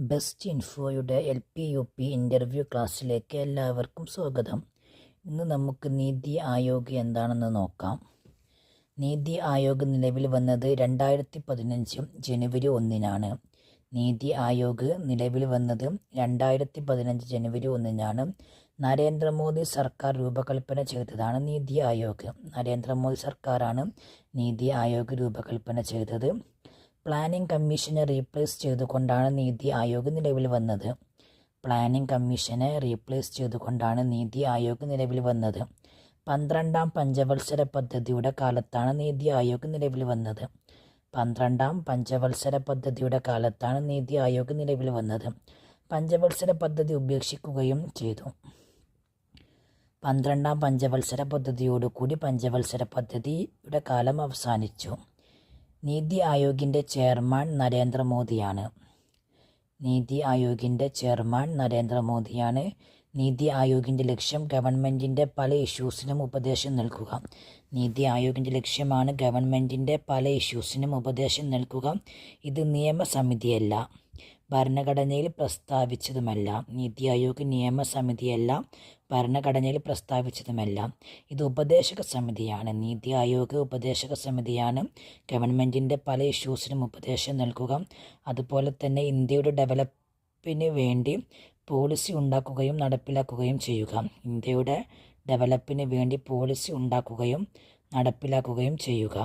Best ഇൻഫോയുടെ LP-UP interview ക്ലാസ്സിലേക്ക് എല്ലാവർക്കും സ്വാഗതം. ഇന്ന് നമുക്ക് നീതി ആയോഗ് എന്താണെന്ന് നോക്കാം. നീതി ആയോഗ് നിലവിൽ വന്നത് 2015 ജനുവരി 1-നാണ്. നീതി ആയോഗ് നിലവിൽ വന്നത് 2015 ജനുവരി 1-നാണ്. നരേന്ദ്രമോദി സർക്കാർ രൂപകൽപ്പന ചെയ്തതാണ് നീതി ആയോഗ്. നരേന്ദ്രമോദി സർക്കാരാണ് നീതി ആയോഗ് രൂപകൽപ്പന ചെയ്തത്. പ്ലാനിംഗ് കമ്മീഷനെ റീപ്ലേസ് ചെയ്തുകൊണ്ടാണ് നീതി ആയോഗ് നിലവിൽ വന്നത്. പ്ലാനിംഗ് കമ്മീഷനെ റീപ്ലേസ് ചെയ്തുകൊണ്ടാണ് നീതി ആയോഗ് നിലവിൽ വന്നത്. 12ാം പഞ്ചവത്സര പദ്ധതിയുടെ കാലത്താണ് നീതി ആയോഗ് നിലവിൽ വന്നത്. 12ാം പഞ്ചവത്സര പദ്ധതിയുടെ കാലത്താണ് നീതി ആയോഗ് നിലവിൽ വന്നത്. പഞ്ചവത്സര പദ്ധതി ഉപേക്ഷിക്കുകയും ചെയ്തു. 12ാം പഞ്ചവത്സര പദ്ധതിയോടുകൂടി പഞ്ചവത്സര പദ്ധതിയുടെ കാലം അവസാനിച്ചു. നീതി ആയോഗിൻ്റെ ചെയർമാൻ നരേന്ദ്രമോദിയാണ്. നീതി ആയോഗിൻ്റെ ചെയർമാൻ നരേന്ദ്രമോദിയാണ്. നീതി ആയോഗിൻ്റെ ലക്ഷ്യം ഗവൺമെൻറ്റിൻ്റെ പല ഇഷ്യൂസിനും ഉപദേശം നൽകുക. നീതി ആയോഗിൻ്റെ ലക്ഷ്യമാണ് ഗവൺമെൻറ്റിൻ്റെ പല ഇഷ്യൂസിനും ഉപദേശം നൽകുക. ഇത് നിയമസമിതിയല്ല, ഭരണഘടനയിൽ പ്രസ്താവിച്ചതുമല്ല. നീതി ആയോഗ് നിയമസമിതിയല്ല, ഭരണഘടനയിൽ പ്രസ്താവിച്ചതുമല്ല. ഇത് ഉപദേശക സമിതിയാണ്. നീതി ആയോഗ് ഉപദേശക സമിതിയാണ്. ഗവൺമെൻറ്റിൻ്റെ പല ഇഷ്യൂസിനും ഉപദേശം നൽകുക. അതുപോലെ തന്നെ ഇന്ത്യയുടെ ഡെവലപ്പിന് വേണ്ടി പോളിസി ഉണ്ടാക്കുകയും നടപ്പിലാക്കുകയും ചെയ്യുക. ഇന്ത്യയുടെ ഡെവലപ്പിന് വേണ്ടി പോളിസി ഉണ്ടാക്കുകയും നടപ്പിലാക്കുകയും ചെയ്യുക.